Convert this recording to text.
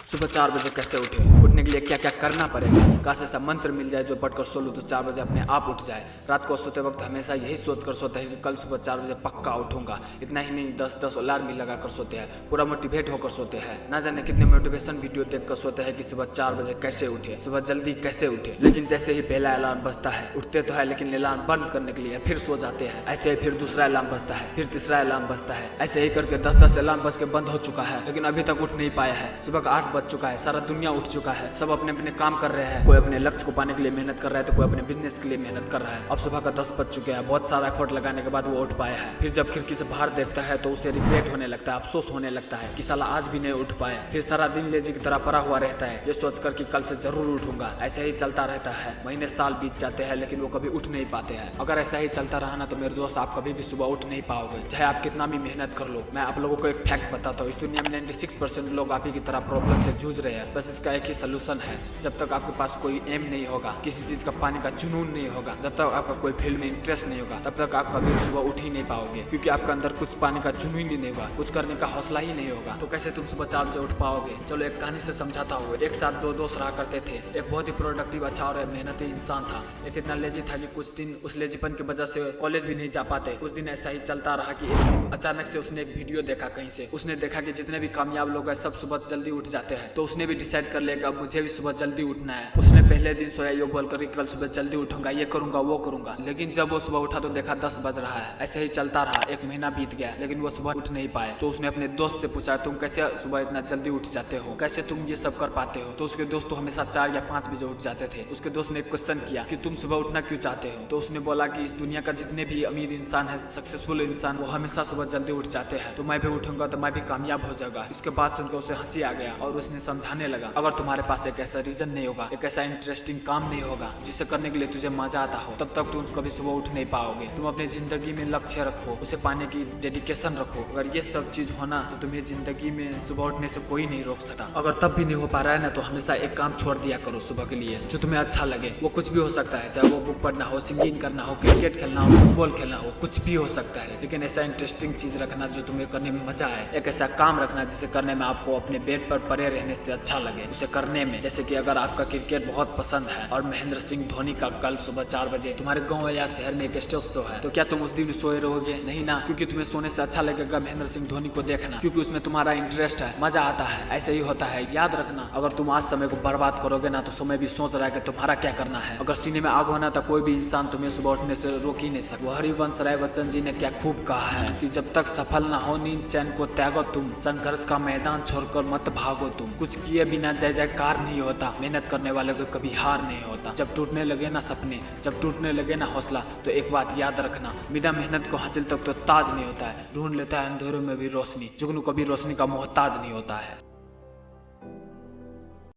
सुबह 4 बजे कैसे उठे, उठने के लिए क्या क्या करना पड़ेगा। काश ऐसा मंत्र मिल जाए जो पढ़कर सो लूँ तो 4 बजे अपने आप उठ जाए। रात को सोते वक्त हमेशा यही सोच कर सोते हैं कि कल सुबह 4 बजे पक्का उठूंगा। इतना ही नहीं 10-10 अलार्म भी लगा कर सोते हैं, पूरा मोटिवेट होकर सोते हैं। ना जाने कितने मोटिवेशन वीडियो देख कर सोते हैं कि सुबह 4 बजे कैसे उठे, सुबह जल्दी कैसे उठे। लेकिन जैसे ही पहला अलार्म बजता है उठते तो है, लेकिन अलार्म बंद करने के लिए फिर सो जाते हैं। ऐसे ही फिर दूसरा अलार्म बजता है, फिर तीसरा अलार्म बजता है। ऐसे ही करके 10-10 अलार्म बज के बंद हो चुका है, लेकिन अभी तक उठ नहीं पाया है। सुबह का 8 बज चुका है, सारा दुनिया उठ चुका है, सब अपने अपने काम कर रहे हैं। कोई अपने लक्ष्य को पाने के लिए मेहनत कर रहा है तो कोई अपने बिजनेस के लिए मेहनत कर रहा है। अब सुबह का 10 बज चुके हैं, बहुत सारा एफर्ट लगाने के बाद वो उठ पाया है। फिर जब खिड़की से बाहर देखता है तो उसे रिग्रेट होने लगता है, अफसोस होने लगता है कि साला आज भी नहीं उठ पाया। फिर सारा दिन लेजी की तरह पड़ा हुआ रहता है, ये सोचकर कि कल से जरूर उठूंगा। ऐसे ही चलता रहता है, महीने साल बीत जाते हैं, लेकिन वो कभी उठ नहीं पाते हैं। अगर ऐसा ही चलता रहा ना तो मेरे दोस्त आप कभी भी सुबह उठ नहीं पाओगे, चाहे आप कितना भी मेहनत कर लो। मैं आप लोगों को एक फैक्ट बताता हूँ, इस दुनिया में 96% लोग आप ही की तरह प्रॉब्लम से जूझ रहे हैं। बस इसका एक ही सोल्यूशन है, जब तक आपके पास कोई एम नहीं होगा, किसी चीज का पाने का जुनून नहीं होगा, जब तक आपका कोई फील्ड में इंटरेस्ट नहीं होगा, तब तक आप कभी सुबह उठ ही नहीं पाओगे। क्योंकि आपके अंदर कुछ पाने का जुनून ही नहीं होगा, कुछ करने का हौसला ही नहीं होगा, तो कैसे तुम सुबह 4 बजे उठ पाओगे। चलो एक कहानी से समझाता हूँ। एक साथ 2 दोस्त रहा करते थे। एक बहुत ही प्रोडक्टिव, अच्छा और मेहनती इंसान था। एक इतना लेजी था कि कुछ दिन उस लेजीपन की वजह से कॉलेज भी नहीं जा पाते। कुछ दिन ऐसा ही चलता रहा कि एक दिन अचानक से उसने एक वीडियो देखा कहीं से। उसने देखा कि जितने भी कामयाब लोग हैं सब सुबह जल्दी उठ जाते हैं, तो उसने भी डिसाइड कर लिया कि अब मुझे भी सुबह जल्दी उठना है। उसने पहले दिन सोया ये बोलकर कि कल सुबह जल्दी उठूंगा, ये करूंगा वो करूंगा। लेकिन जब वो सुबह उठा तो देखा 10 बज रहा है। ऐसे ही चलता रहा, एक महीना बीत गया, लेकिन वो सुबह उठ नहीं पाए। तो उसने अपने दोस्त से पूछा, तुम कैसे सुबह इतना जल्दी उठ जाते हो, कैसे तुम ये सब कर पाते हो। तो उसके दोस्त तो हमेशा 4 या 5 बजे उठ जाते थे। उसके दोस्त ने एक क्वेश्चन किया कि तुम सुबह उठना क्यों चाहते हो। तो उसने बोला कि इस दुनिया का जितने भी अमीर इंसान है, सक्सेसफुल इंसान, वो हमेशा सुबह जल्दी उठ जाते हैं, तो मैं भी उठूंगा तो मैं भी कामयाब हो जाऊंगा। इसके बाद सुनकर उसे हंसी आ गया और उसने समझाने लगा, अगर तुम्हारे पास एक ऐसा रीजन नहीं होगा, एक ऐसा इंटरेस्टिंग काम नहीं होगा जिसे करने के लिए तुझे मजा आता हो, तब तक तुम कभी सुबह उठ नहीं पाओगे। तुम अपनी जिंदगी में लक्ष्य रखो, उसे पाने की डेडिकेशन रखो। अगर ये सब चीज होना तो तुम्हें जिंदगी में सुबह उठने से कोई नहीं रोक सकता। अगर तब भी नहीं हो पा रहा है ना तो हमेशा एक काम छोड़ दिया करो सुबह के लिए, जो तुम्हें अच्छा लगे। वो कुछ भी हो सकता है, चाहे वो बुक पढ़ना हो, सिंगिंग करना हो, क्रिकेट खेलना हो, फुटबॉल खेलना हो, कुछ भी हो सकता है। लेकिन ऐसा इंटरेस्टिंग चीज रखना जो तुम्हें करने में मजा आए। एक ऐसा काम रखना जिसे करने में आपको अपने बेड पर पड़े रहने से अच्छा लगे उसे करने में। जैसे कि अगर आपका क्रिकेट बहुत पसंद है और महेंद्र सिंह धोनी का कल सुबह 4 बजे तुम्हारे गाँव या शहर में एक स्टेज शो है, तो क्या तुम उस दिन सोए रहोगे? नहीं ना, क्योंकि तुम्हें सोने से अच्छा लगेगा महेंद्र सिंह धोनी को देखना, क्योंकि उसमें तुम्हारा इंटरेस्ट है, मजा आता है। ऐसे ही होता है, याद रखना। अगर तुम आज समय को बर्बाद करोगे ना तो समय भी सोच रहा है कि तुम्हारा क्या करना है। अगर सीने में आग होना तो कोई भी इंसान तुम्हें सुबह उठने से रोक ही नहीं सकता। हरिवंश राय बच्चन जी ने क्या खूब कहा है कि जब तक सफल ना हो नींद चैन को त्यागो तुम, संघर्ष का मैदान छोड़कर मत भागो तुम। कुछ किए बिना जय जयकार नहीं होता, मेहनत करने वाले को कभी हार नहीं होता। जब टूटने लगे ना सपने, जब टूटने लगे ना हौसला, तो एक बात याद रखना, बिना मेहनत को हासिल तक तो ताज नहीं होता है। ढूंढ लेता है अंधेरों में भी रोशनी, जुगनू कभी रोशनी का मोहताज नहीं होता है।